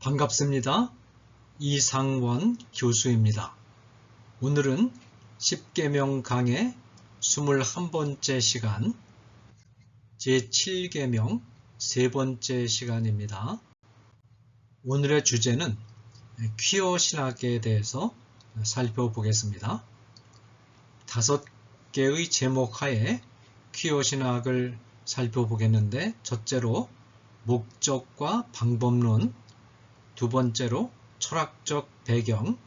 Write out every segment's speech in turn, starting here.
반갑습니다. 이상원 교수입니다. 오늘은 10계명 강의 21번째 시간, 제7계명 세 번째 시간입니다. 오늘의 주제는 퀴어 신학에 대해서 살펴보겠습니다. 5개의 제목 하에 퀴어 신학을 살펴보겠는데, 첫째로 목적과 방법론, 두 번째로 철학적 배경,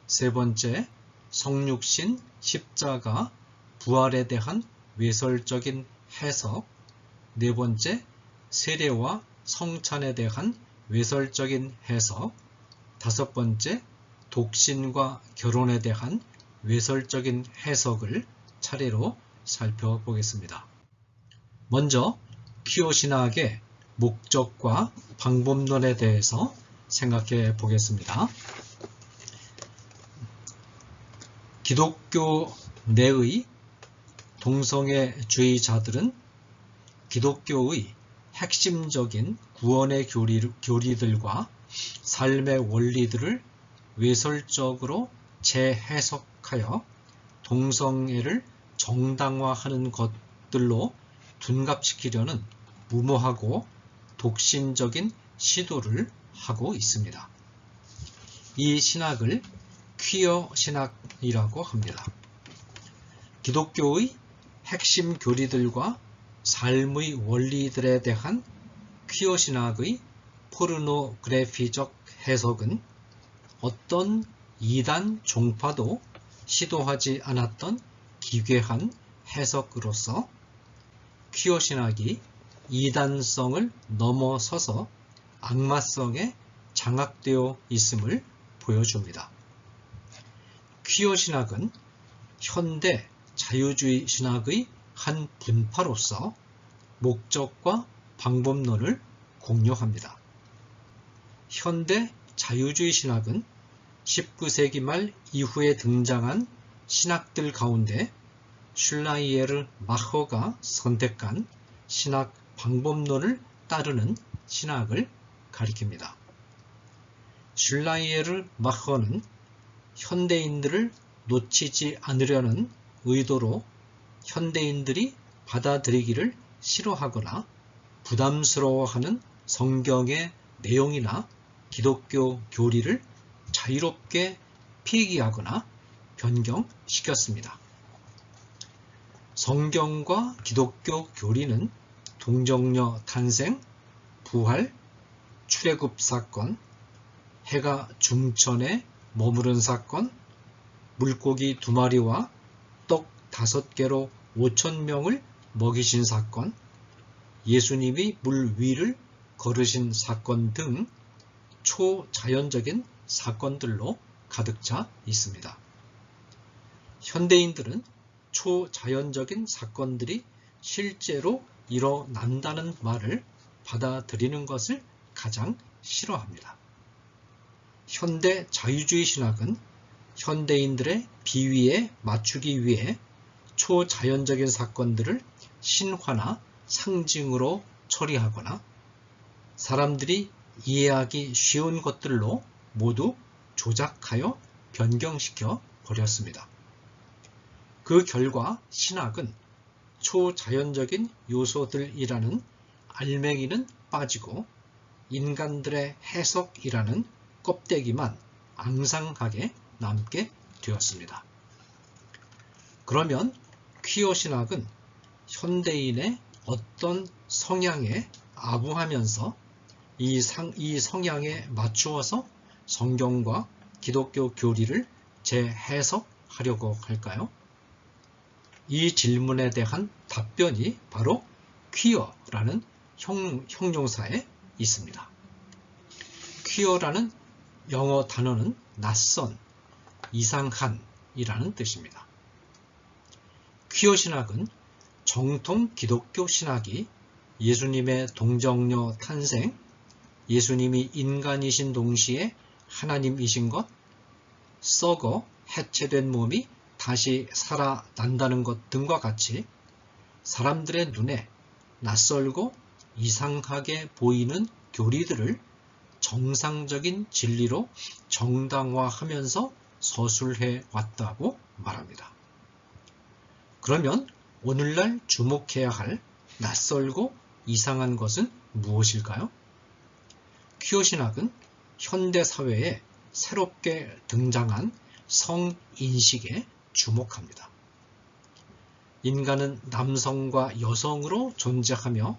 세 번째 성육신, 십자가, 부활에 대한 외설적인 해석, 네 번째 세례와 성찬에 대한 외설적인 해석, 다섯 번째 독신과 결혼에 대한 외설적인 해석을 차례로 살펴보겠습니다. 먼저 퀴어 신학의 목적과 방법론에 대해서 생각해 보겠습니다. 기독교 내의 동성애주의자들은 기독교의 핵심적인 구원의 교리들과 삶의 원리들을 외설적으로 재해석하여 동성애를 정당화하는 것들로 둔갑시키려는 무모하고 독신적인 시도를 하고 있습니다. 이 신학을 퀴어 신학이라고 합니다. 기독교의 핵심 교리들과 삶의 원리들에 대한 퀴어 신학의 포르노그래피적 해석은 어떤 이단 종파도 시도하지 않았던 기괴한 해석으로서 퀴어 신학이 이단성을 넘어서서 악마성에 장악되어 있음을 보여줍니다. 퀴어 신학은 현대 자유주의 신학의 한 분파로서 목적과 방법론을 공유합니다. 현대 자유주의 신학은 19세기 말 이후에 등장한 신학들 가운데 슐라이에르 마허가 선택한 신학 방법론을 따르는 신학을 가리킵니다. 슐라이에르 마허는 현대인들을 놓치지 않으려는 의도로 현대인들이 받아들이기를 싫어하거나 부담스러워하는 성경의 내용이나 기독교 교리를 자유롭게 폐기하거나 변경시켰습니다. 성경과 기독교 교리는 동정녀 탄생, 부활, 출애굽 사건, 해가 중천에 머무른 사건, 물고기 2마리와 떡 5개로 5,000명을 먹이신 사건, 예수님이 물 위를 걸으신 사건 등 초자연적인 사건들로 가득 차 있습니다. 현대인들은 초자연적인 사건들이 실제로 일어난다는 말을 받아들이는 것을 가장 싫어합니다. 현대 자유주의 신학은 현대인들의 비위에 맞추기 위해 초자연적인 사건들을 신화나 상징으로 처리하거나 사람들이 이해하기 쉬운 것들로 모두 조작하여 변경시켜 버렸습니다. 그 결과 신학은 초자연적인 요소들이라는 알맹이는 빠지고 인간들의 해석이라는 껍데기만 앙상하게 남게 되었습니다. 그러면 퀴어 신학은 현대인의 어떤 성향에 아부하면서 이 성향에 맞추어서 성경과 기독교 교리를 재해석하려고 할까요? 이 질문에 대한 답변이 바로 퀴어라는 형용사에 있습니다. 퀴어라는 영어 단어는 낯선, 이상한 이라는 뜻입니다. 퀴어 신학은 정통 기독교 신학이 예수님의 동정녀 탄생, 예수님이 인간이신 동시에 하나님이신 것, 썩어 해체된 몸이 다시 살아난다는 것 등과 같이 사람들의 눈에 낯설고 이상하게 보이는 교리들을 정상적인 진리로 정당화하면서 서술해 왔다고 말합니다. 그러면 오늘날 주목해야 할 낯설고 이상한 것은 무엇일까요? 퀴어 신학은 현대 사회에 새롭게 등장한 성인식에 주목합니다. 인간은 남성과 여성으로 존재하며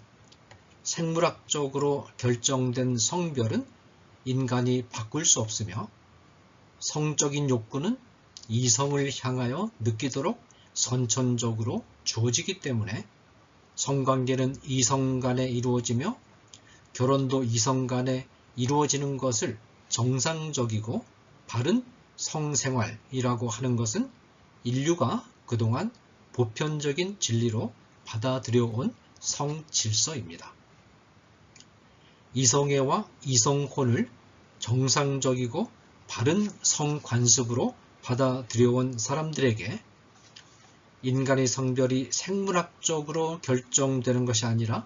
생물학적으로 결정된 성별은 인간이 바꿀 수 없으며 성적인 욕구는 이성을 향하여 느끼도록 선천적으로 주어지기 때문에 성관계는 이성 간에 이루어지며 결혼도 이성 간에 이루어지는 것을 정상적이고 바른 성생활이라고 하는 것은 인류가 그동안 보편적인 진리로 받아들여온 성질서입니다. 이성애와 이성혼을 정상적이고 바른 성관습으로 받아들여온 사람들에게 인간의 성별이 생물학적으로 결정되는 것이 아니라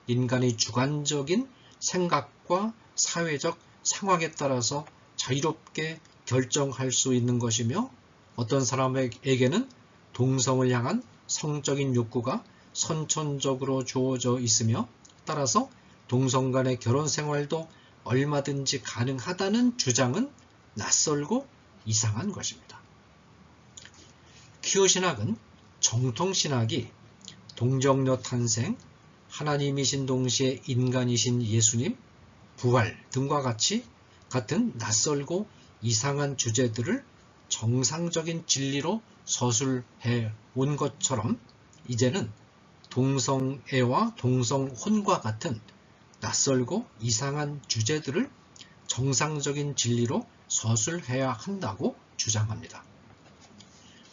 인간의 주관적인 생각과 사회적 상황에 따라서 자유롭게 결정할 수 있는 것이며 어떤 사람에게는 동성을 향한 성적인 욕구가 선천적으로 주어져 있으며 따라서 동성 간의 결혼 생활도 얼마든지 가능하다는 주장은 낯설고 이상한 것입니다. 퀴어 신학은 정통신학이 동정녀 탄생, 하나님이신 동시에 인간이신 예수님, 부활 등과 같은 낯설고 이상한 주제들을 정상적인 진리로 서술해 온 것처럼 이제는 동성애와 동성혼과 같은 낯설고 이상한 주제들을 정상적인 진리로 서술해야 한다고 주장합니다.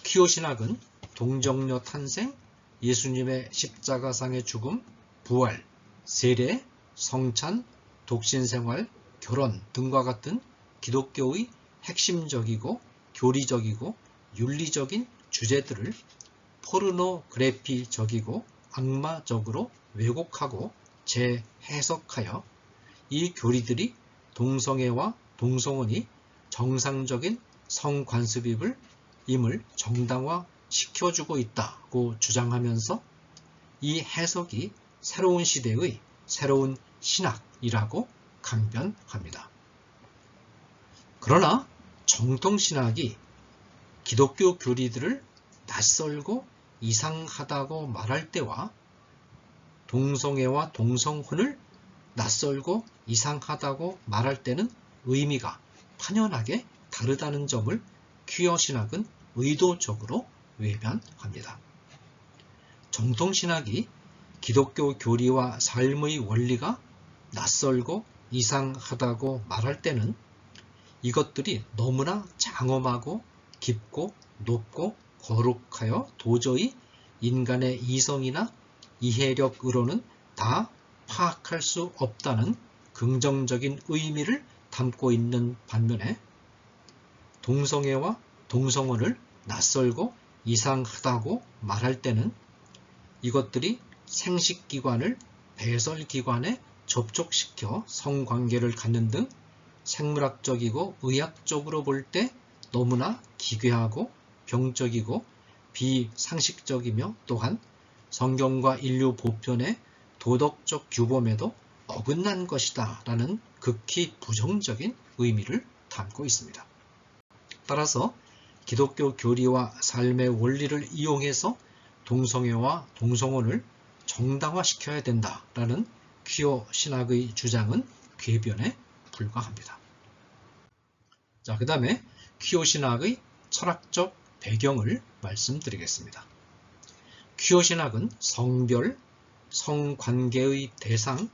퀴어 신학은 동정녀 탄생, 예수님의 십자가상의 죽음, 부활, 세례, 성찬, 독신생활, 결혼 등과 같은 기독교의 핵심적이고 교리적이고 윤리적인 주제들을 포르노그래피적이고 악마적으로 왜곡하고 재해석하여 이 교리들이 동성애와 동성혼이 정상적인 성관습임을 정당화시켜주고 있다고 주장하면서 이 해석이 새로운 시대의 새로운 신학이라고 강변합니다. 그러나 정통신학이 기독교 교리들을 낯설고 이상하다고 말할 때와 동성애와 동성혼을 낯설고 이상하다고 말할 때는 의미가 판연하게 다르다는 점을 퀴어 신학은 의도적으로 외면합니다. 정통신학이 기독교 교리와 삶의 원리가 낯설고 이상하다고 말할 때는 이것들이 너무나 장엄하고 깊고 높고 거룩하여 도저히 인간의 이성이나 이해력으로는 다 파악할 수 없다는 긍정적인 의미를 담고 있는 반면에 동성애와 동성혼을 낯설고 이상하다고 말할 때는 이것들이 생식기관을 배설기관에 접촉시켜 성관계를 갖는 등 생물학적이고 의학적으로 볼 때 너무나 기괴하고 병적이고 비상식적이며 또한 성경과 인류 보편의 도덕적 규범에도 어긋난 것이다 라는 극히 부정적인 의미를 담고 있습니다. 따라서 기독교 교리와 삶의 원리를 이용해서 동성애와 동성혼을 정당화시켜야 된다라는 퀴어 신학의 주장은 궤변에 불과합니다. 자, 그 다음에 퀴어 신학의 철학적 배경을 말씀드리겠습니다. 퀴어 신학은 성별, 성관계의 대상,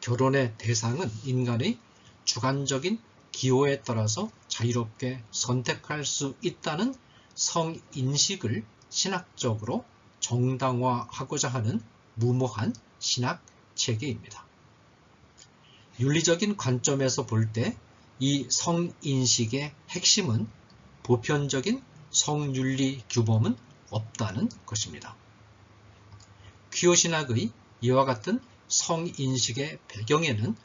결혼의 대상은 인간의 주관적인 기호에 따라서 자유롭게 선택할 수 있다는 성인식을 신학적으로 정당화하고자 하는 무모한 신학 체계입니다. 윤리적인 관점에서 볼 때 이 성인식의 핵심은 보편적인 성윤리 규범은 없다는 것입니다. 퀴어 신학의 이와 같은 성인식의 배경에는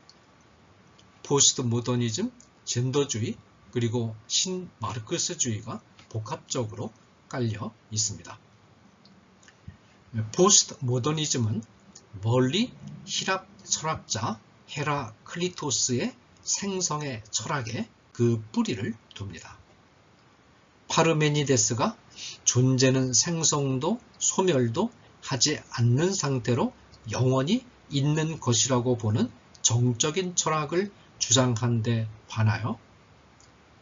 포스트 모더니즘, 젠더주의, 그리고 신마르크스주의가 복합적으로 깔려 있습니다. 포스트 모더니즘은 멀리 히랍 철학자 헤라클리토스의 생성의 철학에 그 뿌리를 둡니다. 파르메니데스가 존재는 생성도 소멸도 하지 않는 상태로 영원히 있는 것이라고 보는 정적인 철학을 주장한 데 관하여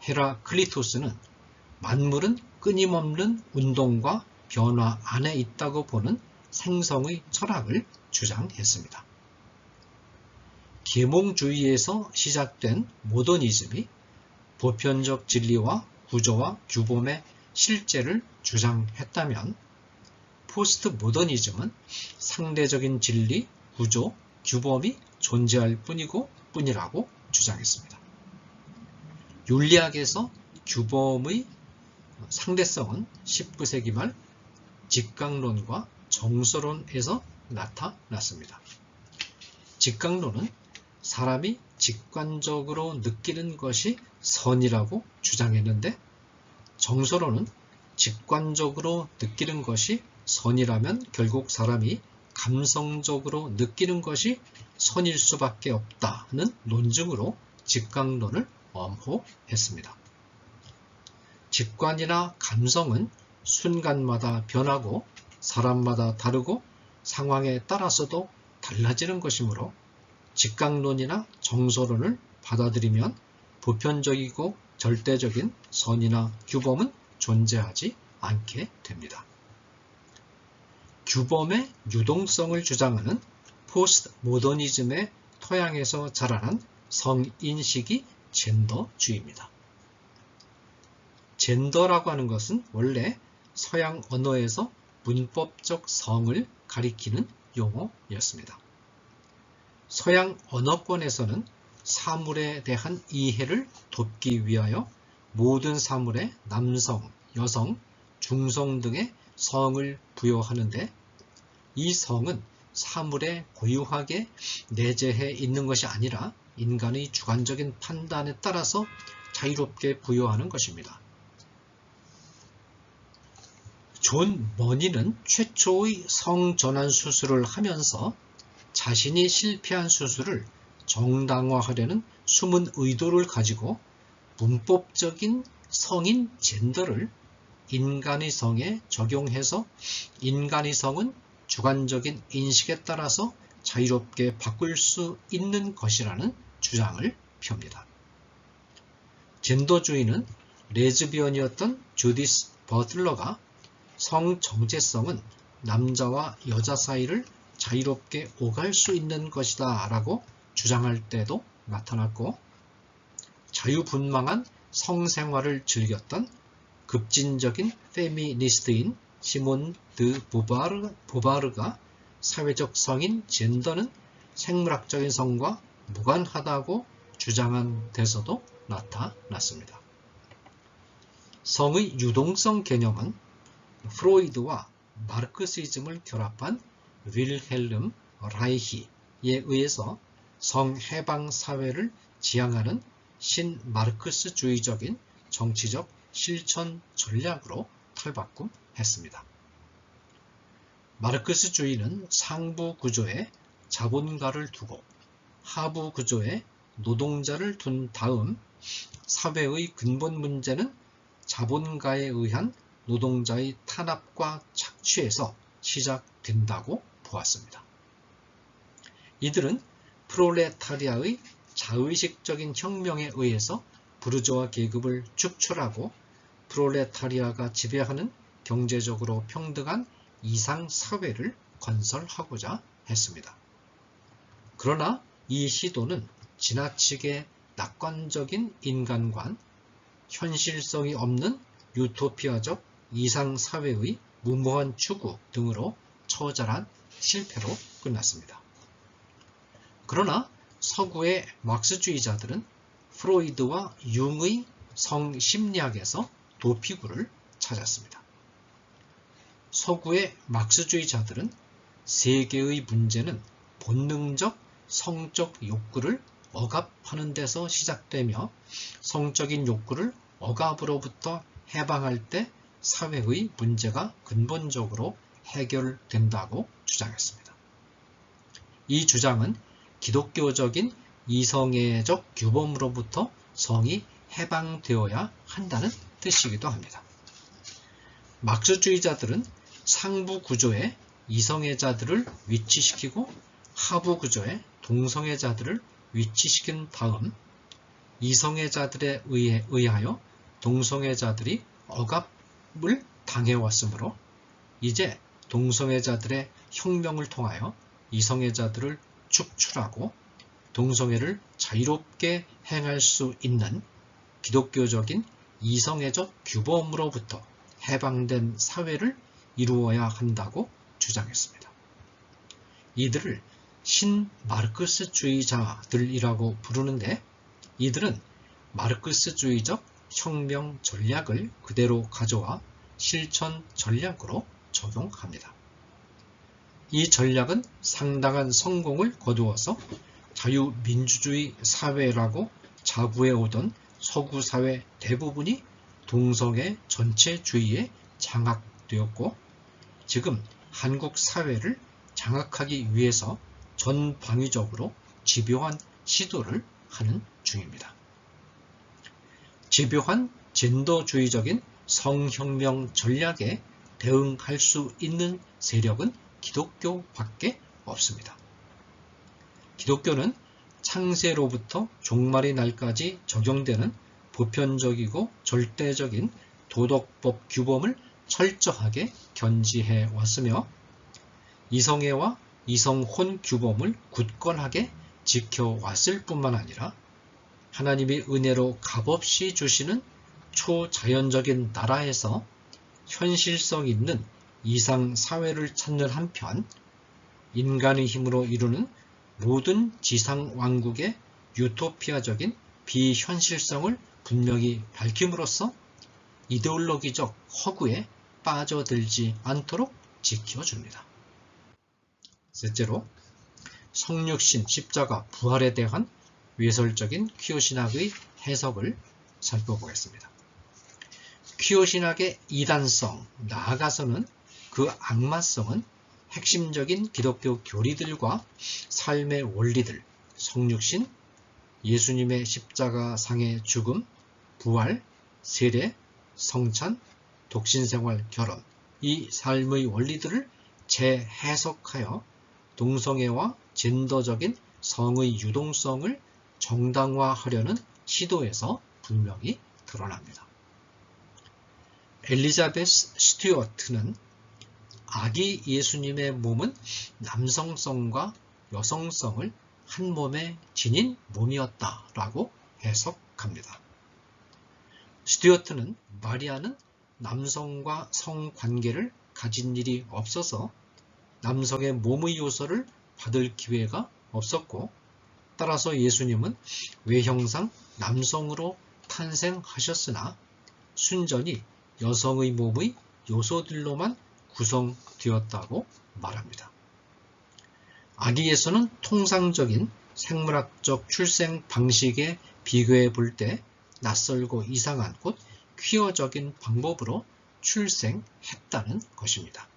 헤라클리토스는 만물은 끊임없는 운동과 변화 안에 있다고 보는 생성의 철학을 주장했습니다. 계몽주의에서 시작된 모더니즘이 보편적 진리와 구조와 규범의 실제를 주장했다면 포스트 모더니즘은 상대적인 진리, 구조, 규범이 존재할 뿐이라고 주장했습니다. 윤리학에서 규범의 상대성은 19세기 말 직강론과 정서론에서 나타났습니다. 직강론은 사람이 직관적으로 느끼는 것이 선이라고 주장했는데, 정서론은 직관적으로 느끼는 것이 선이라면 결국 사람이 감성적으로 느끼는 것이 선일 수밖에 없다는 논증으로 직강론을 엄호했습니다. 직관이나 감성은 순간마다 변하고 사람마다 다르고 상황에 따라서도 달라지는 것이므로 직강론이나 정서론을 받아들이면 보편적이고 절대적인 선이나 규범은 존재하지 않게 됩니다. 규범의 유동성을 주장하는 포스트 모더니즘의 토양에서 자라난 성인식이 젠더주의입니다. 젠더라고 하는 것은 원래 서양 언어에서 문법적 성을 가리키는 용어였습니다. 서양 언어권에서는 사물에 대한 이해를 돕기 위하여 모든 사물에 남성, 여성, 중성 등의 성을 부여하는데, 이 성은 사물에 고유하게 내재해 있는 것이 아니라 인간의 주관적인 판단에 따라서 자유롭게 부여하는 것입니다. 존 머니는 최초의 성전환 수술을 하면서 자신이 실패한 수술을 정당화하려는 숨은 의도를 가지고 문법적인 성인 젠더를 인간의 성에 적용해서 인간의 성은 주관적인 인식에 따라서 자유롭게 바꿀 수 있는 것이라는 주장을 펴니다. 젠더주의는 레즈비언이었던 주디스 버틀러가 성정체성은 남자와 여자 사이를 자유롭게 오갈 수 있는 것이다 라고 주장할 때도 나타났고, 자유분방한 성생활을 즐겼던 급진적인 페미니스트인 시몬 드 보바르가 사회적 성인 젠더는 생물학적인 성과 무관하다고 주장한 데서도 나타났습니다. 성의 유동성 개념은 프로이드와 마르크시즘을 결합한 윌헬름 라이히에 의해서 성해방 사회를 지향하는 신마르크스주의적인 정치적 실천 전략으로 탈바꿈했습니다. 마르크스주의는 상부 구조에 자본가를 두고 하부 구조에 노동자를 둔 다음 사회의 근본 문제는 자본가에 의한 노동자의 탄압과 착취에서 시작된다고 보았습니다. 이들은 프롤레타리아의 자의식적인 혁명에 의해서 부르주아 계급을 축출하고 프롤레타리아가 지배하는 경제적으로 평등한 이상사회를 건설하고자 했습니다. 그러나 이 시도는 지나치게 낙관적인 인간관, 현실성이 없는 유토피아적 이상사회의 무모한 추구 등으로 처절한 실패로 끝났습니다. 그러나 서구의 막스주의자들은 프로이드와 융의 성심리학에서 도피구를 찾았습니다. 서구의 막스주의자들은 세계의 문제는 본능적 성적 욕구를 억압하는 데서 시작되며 성적인 욕구를 억압으로부터 해방할 때 사회의 문제가 근본적으로 해결된다고 주장했습니다. 이 주장은 기독교적인 이성애적 규범으로부터 성이 해방되어야 한다는 뜻이기도 합니다. 막스주의자들은 상부 구조에 이성애자들을 위치시키고 하부 구조에 동성애자들을 위치시킨 다음 이성애자들에 의하여 동성애자들이 억압을 당해왔으므로 이제 동성애자들의 혁명을 통하여 이성애자들을 축출하고 동성애를 자유롭게 행할 수 있는 기독교적인 이성애적 규범으로부터 해방된 사회를 이루어야 한다고 주장했습니다. 이들을 신마르크스주의자들이라고 부르는데 이들은 마르크스주의적 혁명 전략을 그대로 가져와 실천 전략으로 적용합니다. 이 전략은 상당한 성공을 거두어서 자유민주주의 사회라고 자부해 오던 서구 사회 대부분이 동성애 전체주의에 장악되었고 지금 한국 사회를 장악하기 위해서 전방위적으로 집요한 시도를 하는 중입니다. 집요한 젠더주의적인 성혁명 전략에 대응할 수 있는 세력은 기독교밖에 없습니다. 기독교는 창세로부터 종말의 날까지 적용되는 보편적이고 절대적인 도덕법 규범을 철저하게 견지해 왔으며 이성애와 이성혼 규범을 굳건하게 지켜왔을 뿐만 아니라 하나님의 은혜로 값없이 주시는 초자연적인 나라에서 현실성 있는 이상 사회를 찾는 한편 인간의 힘으로 이루는 모든 지상 왕국의 유토피아적인 비현실성을 분명히 밝힘으로써 이데올로기적 허구에 빠져들지 않도록 지켜줍니다. 셋째로 성육신, 십자가, 부활에 대한 외설적인 퀴어신학의 해석을 살펴보겠습니다. 퀴어신학의 이단성, 나아가서는 그 악마성은 핵심적인 기독교 교리들과 삶의 원리들, 성육신, 예수님의 십자가상의 죽음, 부활, 세례, 성찬, 독신생활, 결혼, 이 삶의 원리들을 재해석하여 동성애와 젠더적인 성의 유동성을 정당화하려는 시도에서 분명히 드러납니다. 엘리자베스 스튜어트는 아기 예수님의 몸은 남성성과 여성성을 한 몸에 지닌 몸이었다라고 해석합니다. 스튜어트는 마리아는 남성과 성관계를 가진 일이 없어서 남성의 몸의 요소를 받을 기회가 없었고 따라서 예수님은 외형상 남성으로 탄생하셨으나 순전히 여성의 몸의 요소들로만 구성되었다고 말합니다. 아기 예수는 통상적인 생물학적 출생 방식에 비교해 볼 때 낯설고 이상한 곧 퀴어적인 방법으로 출생했다는 것입니다.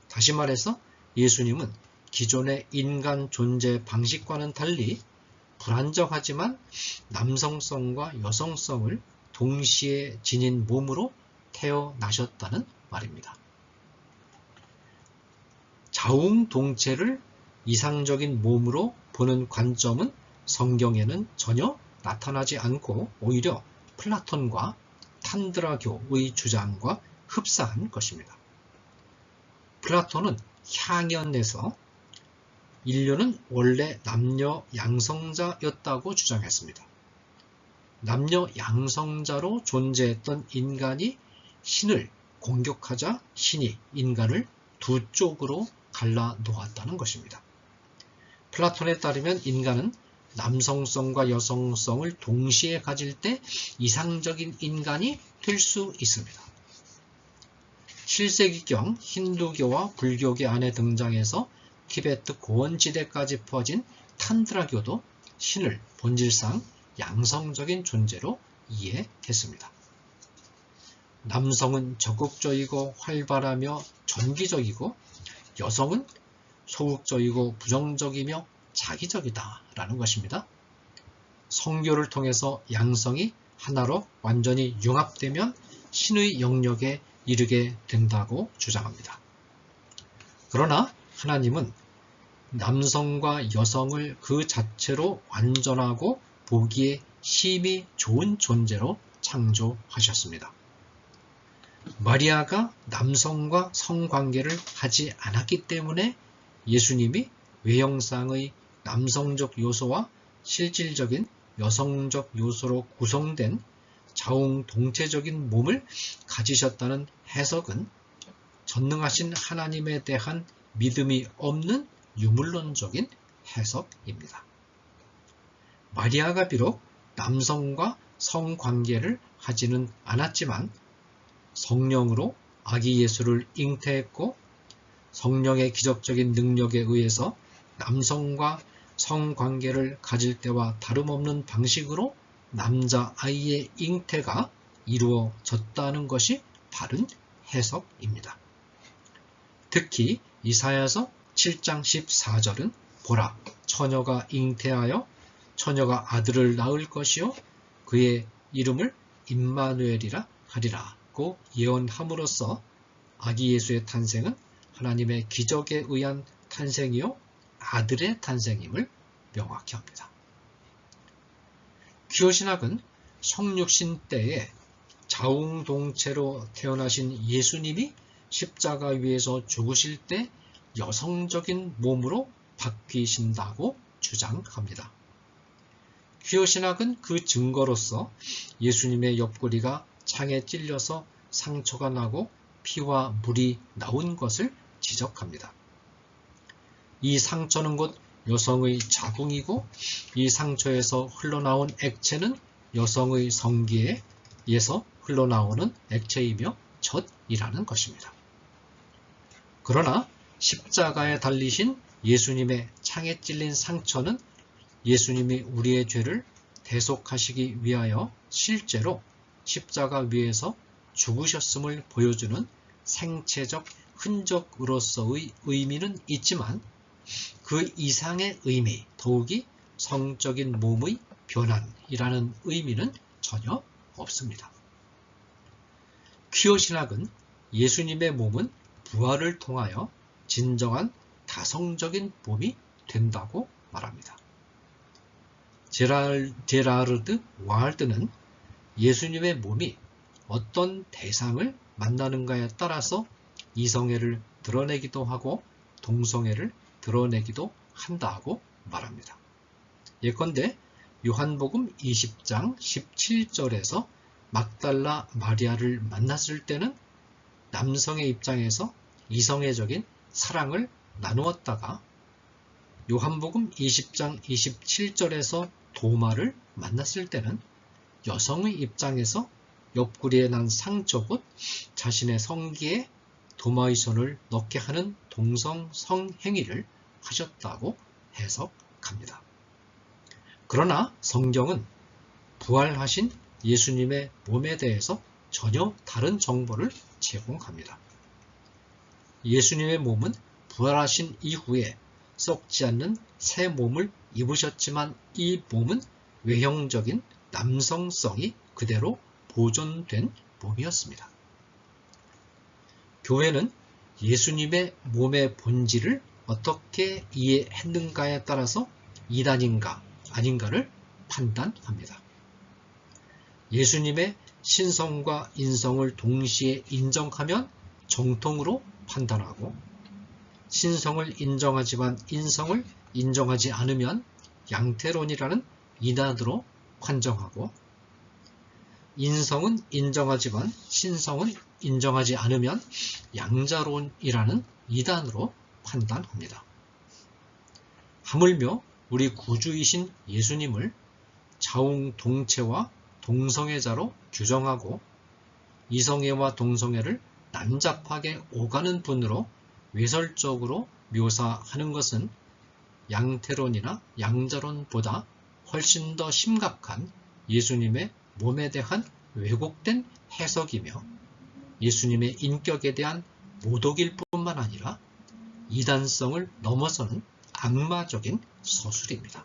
다시 말해서 예수님은 기존의 인간 존재 방식과는 달리 불안정하지만 남성성과 여성성을 동시에 지닌 몸으로 태어나셨다는 말입니다. 자웅동체를 이상적인 몸으로 보는 관점은 성경에는 전혀 나타나지 않고 오히려 플라톤과 탄드라교의 주장과 흡사한 것입니다. 플라톤은 향연에서 인류는 원래 남녀 양성자였다고 주장했습니다. 남녀 양성자로 존재했던 인간이 신을 공격하자 신이 인간을 두 쪽으로 갈라 놓았다는 것입니다. 플라톤에 따르면 인간은 남성성과 여성성을 동시에 가질 때 이상적인 인간이 될 수 있습니다. 7세기경 힌두교와 불교계 안에 등장해서 티베트 고원지대까지 퍼진 탄드라교도 신을 본질상 양성적인 존재로 이해했습니다. 남성은 적극적이고 활발하며 전기적이고 여성은 소극적이고 부정적이며 자기적이다 라는 것입니다. 성교를 통해서 양성이 하나로 완전히 융합되면 신의 영역에 이르게 된다고 주장합니다. 그러나 하나님은 남성과 여성을 그 자체로 완전하고 보기에 힘이 좋은 존재로 창조하셨습니다. 마리아가 남성과 성관계를 하지 않았기 때문에 예수님이 외형상의 남성적 요소와 실질적인 여성적 요소로 구성된 자웅동체적인 몸을 가지셨다는 해석은 전능하신 하나님에 대한 믿음이 없는 유물론적인 해석입니다. 마리아가 비록 남성과 성관계를 하지는 않았지만 성령으로 아기 예수를 잉태했고 성령의 기적적인 능력에 의해서 남성과 성관계를 가질 때와 다름없는 방식으로 남자아이의 잉태가 이루어졌다는 것이 바른 해석입니다. 특히 이사야서 7장 14절은 보라, 처녀가 잉태하여 처녀가 아들을 낳을 것이요 그의 이름을 임마누엘이라 하리라고 예언함으로써 아기 예수의 탄생은 하나님의 기적에 의한 탄생이요 아들의 탄생임을 명확히 합니다. 기호신학은 성육신 때에 자웅동체로 태어나신 예수님이 십자가 위에서 죽으실 때 여성적인 몸으로 바뀌신다고 주장합니다. 기호신학은 그 증거로서 예수님의 옆구리가 창에 찔려서 상처가 나고 피와 물이 나온 것을 지적합니다. 이 상처는 곧 여성의 자궁이고 이 상처에서 흘러나온 액체는 여성의 성기에서 흘러나오는 액체이며 젖이라는 것입니다. 그러나 십자가에 달리신 예수님의 창에 찔린 상처는 예수님이 우리의 죄를 대속하시기 위하여 실제로 십자가 위에서 죽으셨음을 보여주는 생체적 흔적으로서의 의미는 있지만 그 이상의 의미, 더욱이 성적인 몸의 변환이라는 의미는 전혀 없습니다. 퀴어신학은 예수님의 몸은 부활을 통하여 진정한 다성적인 몸이 된다고 말합니다. 제라르드 와알드는 예수님의 몸이 어떤 대상을 만나는가에 따라서 이성애를 드러내기도 하고 동성애를 드러내기도 한다고 말합니다. 예컨대 요한복음 20장 17절에서 막달라 마리아를 만났을 때는 남성의 입장에서 이성애적인 사랑을 나누었다가 요한복음 20장 27절에서 도마를 만났을 때는 여성의 입장에서 옆구리에 난 상처 곧 자신의 성기에 도마의 손을 넣게 하는 동성 성행위를 하셨다고 해석합니다. 그러나 성경은 부활하신 예수님의 몸에 대해서 전혀 다른 정보를 제공합니다. 예수님의 몸은 부활하신 이후에 썩지 않는 새 몸을 입으셨지만 이 몸은 외형적인 남성성이 그대로 보존된 몸이었습니다. 교회는 예수님의 몸의 본질을 어떻게 이해했는가에 따라서 이단인가 아닌가를 판단합니다. 예수님의 신성과 인성을 동시에 인정하면 정통으로 판단하고 신성을 인정하지만 인성을 인정하지 않으면 양태론이라는 이단으로 판정하고 인성은 인정하지만 신성은 인정하지 않으면 양자론이라는 이단으로 판단합니다. 하물며 우리 구주이신 예수님을 자웅동체와 동성애자로 규정하고 이성애와 동성애를 난잡하게 오가는 분으로 외설적으로 묘사하는 것은 양태론이나 양자론보다 훨씬 더 심각한 예수님의 몸에 대한 왜곡된 해석이며 예수님의 인격에 대한 모독일 뿐만 아니라 이단성을 넘어서는 악마적인 서술입니다.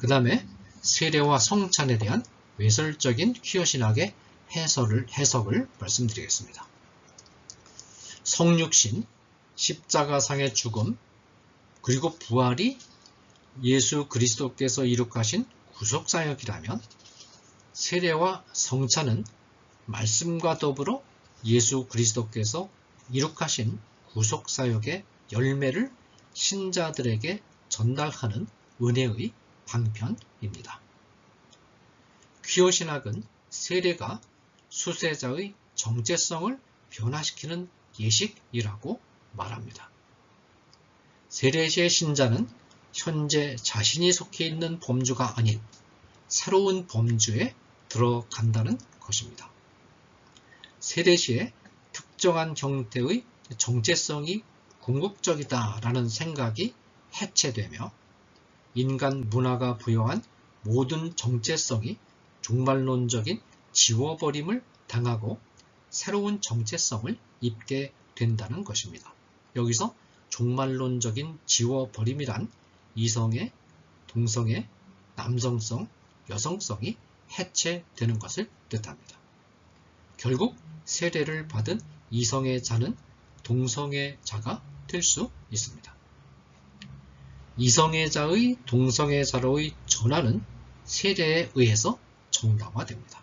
그 다음에 세례와 성찬에 대한 외설적인 퀴어신학의 해석을 말씀드리겠습니다. 성육신, 십자가상의 죽음, 그리고 부활이 예수 그리스도께서 이룩하신 구속사역이라면 세례와 성찬은 말씀과 더불어 예수 그리스도께서 이룩하신 구속사역의 열매를 신자들에게 전달하는 은혜의 방편입니다. 퀴어신학은 세례가 수세자의 정체성을 변화시키는 예식이라고 말합니다. 세례 시의 신자는 현재 자신이 속해 있는 범주가 아닌 새로운 범주에 들어간다는 것입니다. 세례 시에 특정한 형태의 정체성이 궁극적이다라는 생각이 해체되며 인간 문화가 부여한 모든 정체성이 종말론적인 지워버림을 당하고 새로운 정체성을 입게 된다는 것입니다. 여기서 종말론적인 지워버림이란 이성애, 동성애, 남성성, 여성성이 해체되는 것을 뜻합니다. 결국 세례를 받은 이성의 자는 동성의 자가 될 수 있습니다. 이성의 자의 동성의 자로의 전환은 세례에 의해서 정당화됩니다.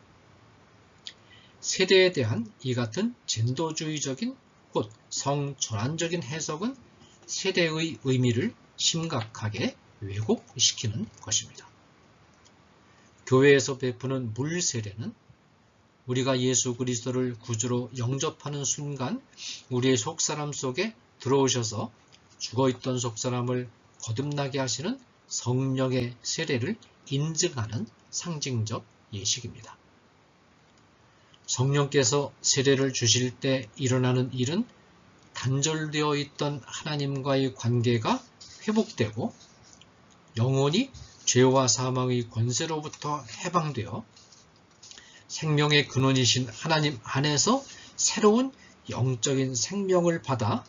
세례에 대한 이 같은 젠더주의적인 곧 성전환적인 해석은 세례의 의미를 심각하게 왜곡시키는 것입니다. 교회에서 베푸는 물세례는 우리가 예수 그리스도를 구주로 영접하는 순간 우리의 속사람 속에 들어오셔서 죽어있던 속사람을 거듭나게 하시는 성령의 세례를 인증하는 상징적 예식입니다. 성령께서 세례를 주실 때 일어나는 일은 단절되어 있던 하나님과의 관계가 회복되고 영혼이 죄와 사망의 권세로부터 해방되어 생명의 근원이신 하나님 안에서 새로운 영적인 생명을 받아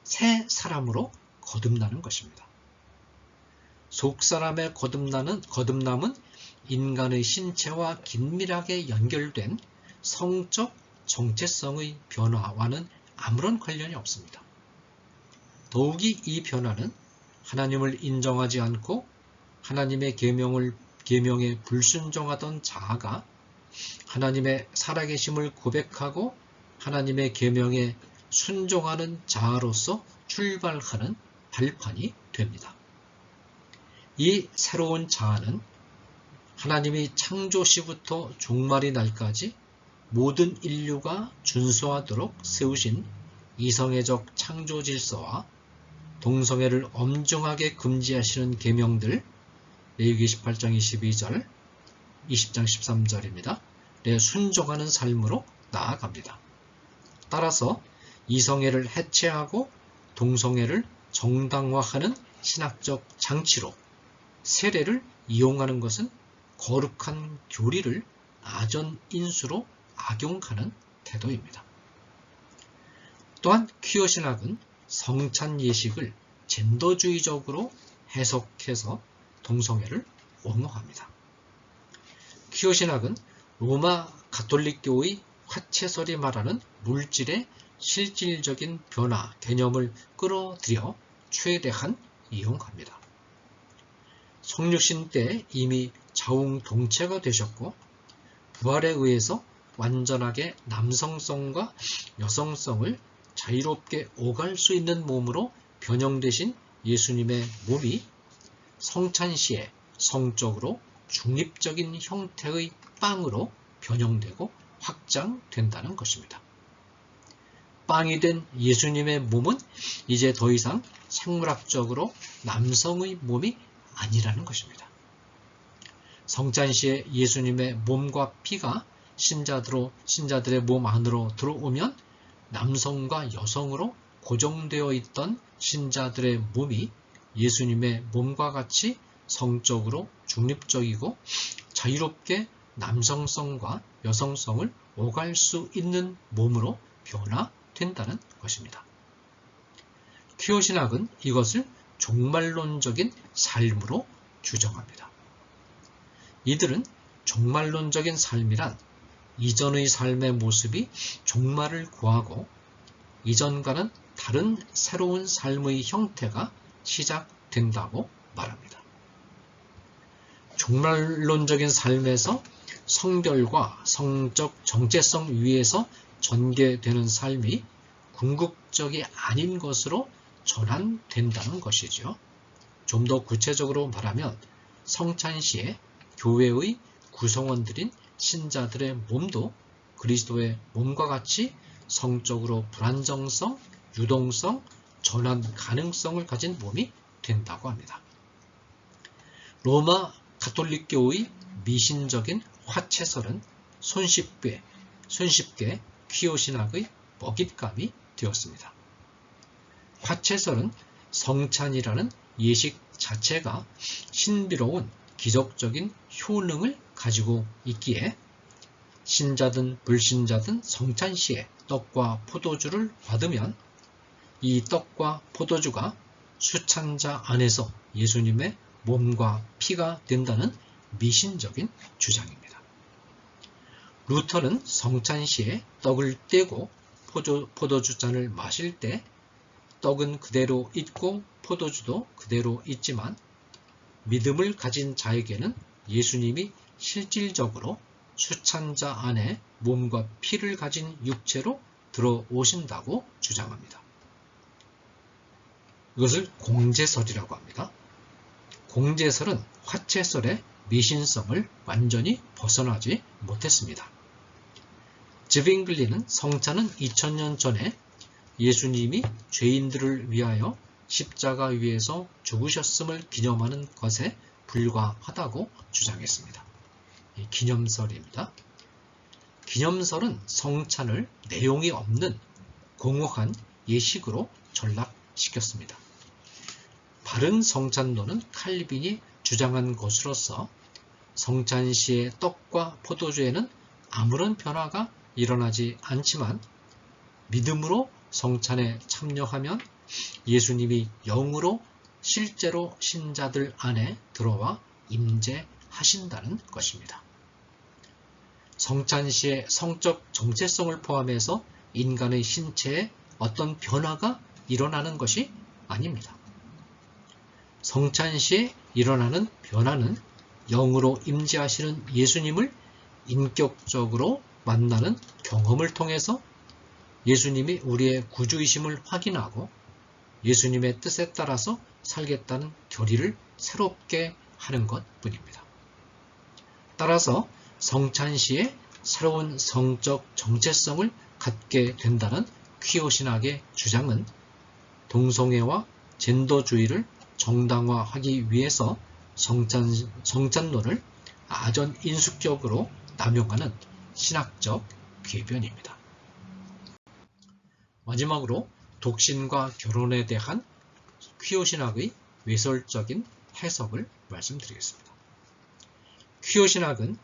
새 사람으로 거듭나는 것입니다. 속사람의 거듭남은 인간의 신체와 긴밀하게 연결된 성적 정체성의 변화와는 아무런 관련이 없습니다. 더욱이 이 변화는 하나님을 인정하지 않고 하나님의 계명에 불순종하던 자아가 하나님의 살아계심을 고백하고 하나님의 계명에 순종하는 자아로서 출발하는 발판이 됩니다. 이 새로운 자아는 하나님이 창조 시부터 종말이 날까지 모든 인류가 준수하도록 세우신 이성애적 창조 질서와 동성애를 엄중하게 금지하시는 계명들 레위기 18장 22절, 20장 13절입니다. 순종하는 삶으로 나아갑니다. 따라서 이성애를 해체하고 동성애를 정당화하는 신학적 장치로 세례를 이용하는 것은 거룩한 교리를 아전인수로 악용하는 태도입니다. 또한 퀴어 신학은 성찬 예식을 젠더주의적으로 해석해서 동성애를 옹호합니다. 퀴어 신학은 로마 가톨릭교의 화채설이 말하는 물질의 실질적인 변화 개념을 끌어들여 최대한 이용합니다. 성육신 때 이미 자웅동체가 되셨고 부활에 의해서 완전하게 남성성과 여성성을 자유롭게 오갈 수 있는 몸으로 변형되신 예수님의 몸이 성찬시에 성적으로 중립적인 형태의 빵으로 변형되고 확장된다는 것입니다. 빵이 된 예수님의 몸은 이제 더 이상 생물학적으로 남성의 몸이 아니라는 것입니다. 성찬시에 예수님의 몸과 피가 신자들의 몸 안으로 들어오면 남성과 여성으로 고정되어 있던 신자들의 몸이 예수님의 몸과 같이 성적으로 중립적이고 자유롭게 남성성과 여성성을 오갈 수 있는 몸으로 변화된다는 것입니다. 퀴어 신학은 이것을 종말론적인 삶으로 규정합니다. 이들은 종말론적인 삶이란 이전의 삶의 모습이 종말을 구하고 이전과는 다른 새로운 삶의 형태가 시작된다고 말합니다. 종말론적인 삶에서 성별과 성적 정체성 위에서 전개되는 삶이 궁극적이 아닌 것으로 전환된다는 것이죠. 좀 더 구체적으로 말하면 성찬시에 교회의 구성원들인 신자들의 몸도 그리스도의 몸과 같이 성적으로 불안정성, 유동성, 전환 가능성을 가진 몸이 된다고 합니다. 로마 가톨릭교의 미신적인 화채설은 손쉽게 퀴어 신학의 먹잇감이 되었습니다. 화채설은 성찬이라는 예식 자체가 신비로운 기적적인 효능을 가지고 있기에 신자든 불신자든 성찬시에 떡과 포도주를 받으면 이 떡과 포도주가 수찬자 안에서 예수님의 몸과 피가 된다는 미신적인 주장입니다. 루터는 성찬시에 떡을 떼고 포도주 잔을 마실 때 떡은 그대로 있고 포도주도 그대로 있지만 믿음을 가진 자에게는 예수님이 실질적으로 수찬자 안에 몸과 피를 가진 육체로 들어오신다고 주장합니다. 이것을 공제설이라고 합니다. 공제설은 화채설의 미신성을 완전히 벗어나지 못했습니다. 즈빙글리는 성찬은 2000년 전에 예수님이 죄인들을 위하여 십자가 위에서 죽으셨음을 기념하는 것에 불과하다고 주장했습니다. 기념설입니다. 기념설은 성찬을 내용이 없는 공허한 예식으로 전락시켰습니다. 바른 성찬론은 칼빈이 주장한 것으로서 성찬시의 떡과 포도주에는 아무런 변화가 일어나지 않지만 믿음으로 성찬에 참여하면 예수님이 영으로 실제로 신자들 안에 들어와 임재하신다는 것입니다. 성찬시의 성적 정체성을 포함해서 인간의 신체에 어떤 변화가 일어나는 것이 아닙니다. 성찬시에 일어나는 변화는 영으로 임재하시는 예수님을 인격적으로 만나는 경험을 통해서 예수님이 우리의 구주이심을 확인하고 예수님의 뜻에 따라서 살겠다는 결의를 새롭게 하는 것뿐입니다. 따라서 성찬시에 새로운 성적 정체성을 갖게 된다는 퀴어 신학의 주장은 동성애와 젠더주의를 정당화하기 위해서 성찬론을 아전인수격으로 남용하는 신학적 궤변입니다. 마지막으로 독신과 결혼에 대한 퀴어 신학의 외설적인 해석을 말씀드리겠습니다. 퀴어 신학은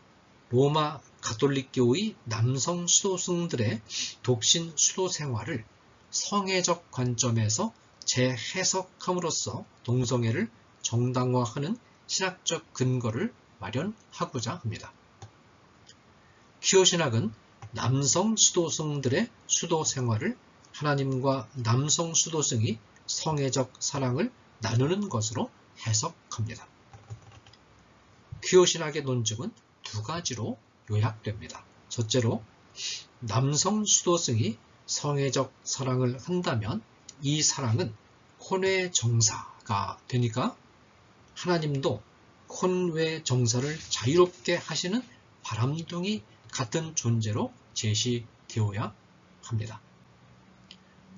로마 가톨릭교의 남성 수도승들의 독신 수도 생활을 성애적 관점에서 재해석함으로써 동성애를 정당화하는 신학적 근거를 마련하고자 합니다. 퀴어 신학은 남성 수도승들의 수도 생활을 하나님과 남성 수도승이 성애적 사랑을 나누는 것으로 해석합니다. 퀴어 신학의 논증은 두 가지로 요약됩니다. 첫째로, 남성 수도승이 성애적 사랑을 한다면 이 사랑은 혼외 정사가 되니까 하나님도 혼외 정사를 자유롭게 하시는 바람둥이 같은 존재로 제시되어야 합니다.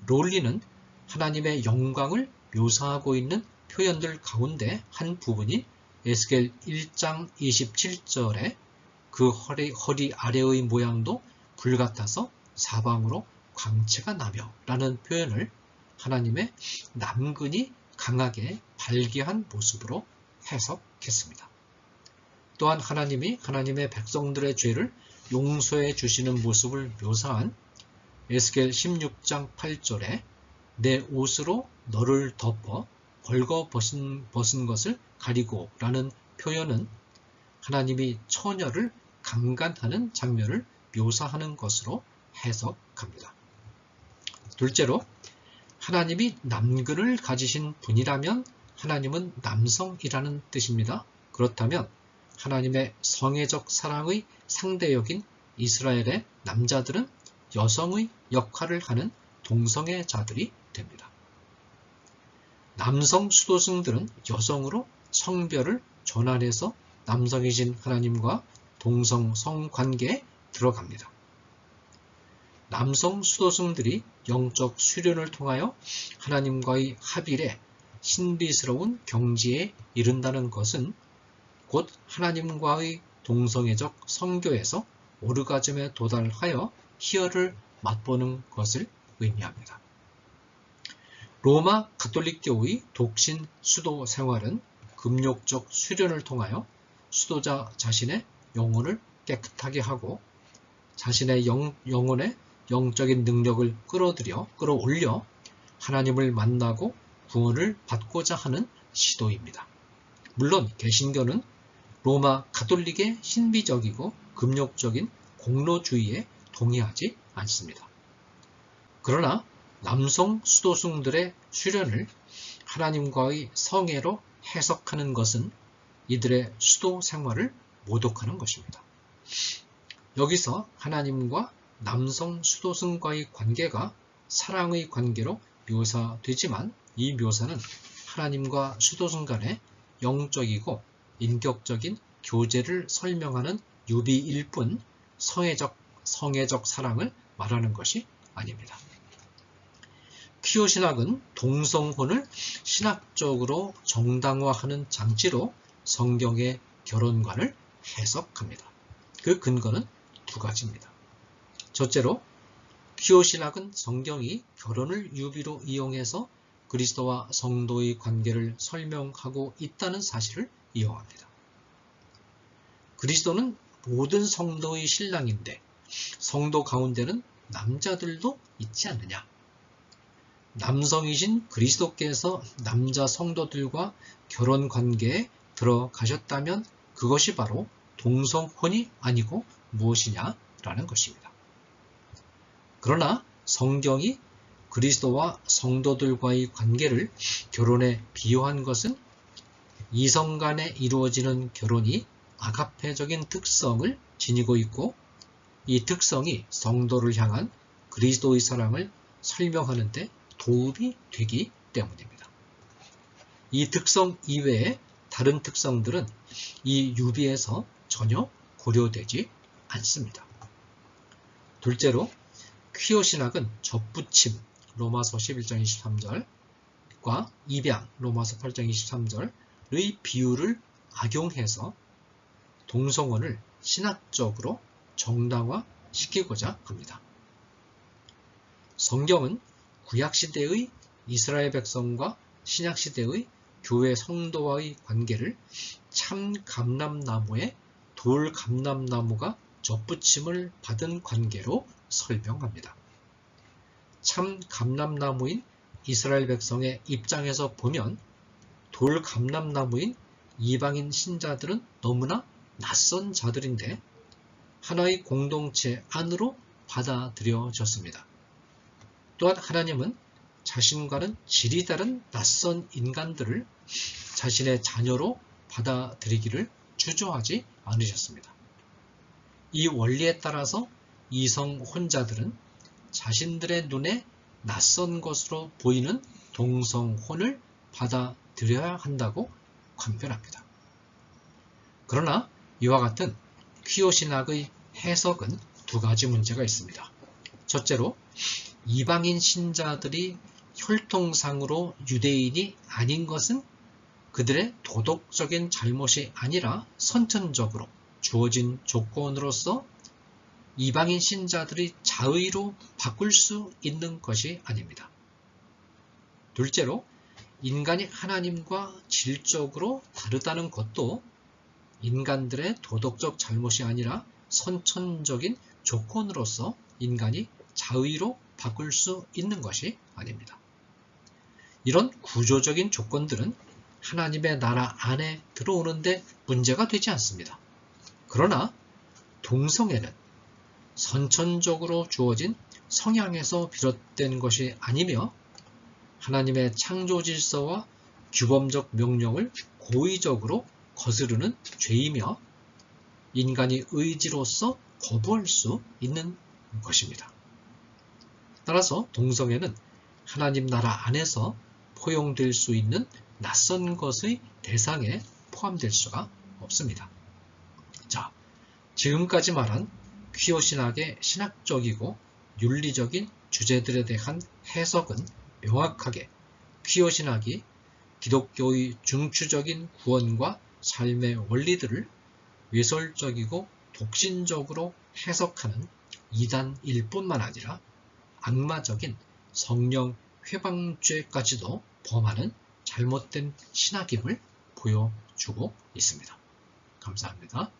롤리는 하나님의 영광을 묘사하고 있는 표현들 가운데 한 부분이 에스겔 1장 27절에 그 허리 아래의 모양도 불같아서 사방으로 광채가 나며 라는 표현을 하나님의 남근이 강하게 발기한 모습으로 해석해 시작했습니다. 또한 하나님이 하나님의 백성들의 죄를 용서해 주시는 모습을 묘사한 에스겔 16장 8절에 내 옷으로 너를 덮어 벌거 벗은 것을 가리고 라는 표현은 하나님이 처녀를 강간하는 장면을 묘사하는 것으로 해석합니다. 둘째로 하나님이 남근을 가지신 분이라면 하나님은 남성이라는 뜻입니다. 그렇다면 하나님의 성애적 사랑의 상대역인 이스라엘의 남자들은 여성의 역할을 하는 동성애자들이 됩니다. 남성 수도승들은 여성으로 성별을 전환해서 남성이신 하나님과 동성 성관계에 들어갑니다. 남성 수도승들이 영적 수련을 통하여 하나님과의 합일에 신비스러운 경지에 이른다는 것은 곧 하나님과의 동성애적 성교에서 오르가즘에 도달하여 희열을 맛보는 것을 의미합니다. 로마 가톨릭교의 독신 수도 생활은 금욕적 수련을 통하여 수도자 자신의 영혼을 깨끗하게 하고 자신의 영혼의 영적인 능력을 끌어올려 하나님을 만나고 구원을 받고자 하는 시도입니다. 물론 개신교는 로마 가톨릭의 신비적이고 금욕적인 공로주의에 동의하지 않습니다. 그러나 남성 수도승들의 수련을 하나님과의 성애로 해석하는 것은 이들의 수도 생활을 모독하는 것입니다. 여기서 하나님과 남성 수도승과의 관계가 사랑의 관계로 묘사되지만 이 묘사는 하나님과 수도승 간의 영적이고 인격적인 교제를 설명하는 유비일 뿐 성애적 사랑을 말하는 것이 아닙니다. 퀴어 신학은 동성혼을 신학적으로 정당화하는 장치로 성경의 결혼관을 해석합니다. 그 근거는 두 가지입니다. 첫째로 퀴어 신학은 성경이 결혼을 유비로 이용해서 그리스도와 성도의 관계를 설명하고 있다는 사실을 이용합니다. 그리스도는 모든 성도의 신랑인데 성도 가운데는 남자들도 있지 않느냐? 남성이신 그리스도께서 남자 성도들과 결혼 관계에 들어가셨다면 그것이 바로 동성혼이 아니고 무엇이냐라는 것입니다. 그러나 성경이 그리스도와 성도들과의 관계를 결혼에 비유한 것은 이성 간에 이루어지는 결혼이 아가페적인 특성을 지니고 있고 이 특성이 성도를 향한 그리스도의 사랑을 설명하는 데 도움이 되기 때문입니다. 이 특성 이외의 다른 특성들은 이 유비에서 전혀 고려되지 않습니다. 둘째로 퀴어 신학은 접붙임 로마서 11장 23절과 입양 로마서 8장 23절의 비유를 악용해서 동성혼을 신학적으로 정당화시키고자 합니다. 성경은 구약시대의 이스라엘 백성과 신약시대의 교회 성도와의 관계를 참 감람나무에 돌 감람나무가 접붙임을 받은 관계로 설명합니다. 참 감람나무인 이스라엘 백성의 입장에서 보면 돌 감람나무인 이방인 신자들은 너무나 낯선 자들인데 하나의 공동체 안으로 받아들여졌습니다. 또한 하나님은 자신과는 질이 다른 낯선 인간들을 자신의 자녀로 받아들이기를 주저하지 않으셨습니다. 이 원리에 따라서 이성혼자들은 자신들의 눈에 낯선 것으로 보이는 동성혼을 받아들여야 한다고 강변합니다. 그러나 이와 같은 퀴어 신학의 해석은 두 가지 문제가 있습니다. 첫째로 이방인 신자들이 혈통상으로 유대인이 아닌 것은 그들의 도덕적인 잘못이 아니라 선천적으로 주어진 조건으로서 이방인 신자들이 자의로 바꿀 수 있는 것이 아닙니다. 둘째로 인간이 하나님과 질적으로 다르다는 것도 인간들의 도덕적 잘못이 아니라 선천적인 조건으로서 인간이 자의로 바꿀 수 있는 것이 아닙니다. 이런 구조적인 조건들은 하나님의 나라 안에 들어오는데 문제가 되지 않습니다. 그러나 동성애는 선천적으로 주어진 성향에서 비롯된 것이 아니며 하나님의 창조 질서와 규범적 명령을 고의적으로 거스르는 죄이며 인간이 의지로서 거부할 수 있는 것입니다. 따라서 동성애는 하나님 나라 안에서 포용될 수 있는 낯선 것의 대상에 포함될 수가 없습니다. 자, 지금까지 말한 퀴어 신학의 신학적이고 윤리적인 주제들에 대한 해석은 명확하게 퀴어 신학이 기독교의 중추적인 구원과 삶의 원리들을 외설적이고 독신적으로 해석하는 이단일 뿐만 아니라 악마적인 성령 회방죄까지도 범하는 잘못된 신학임을 보여주고 있습니다. 감사합니다.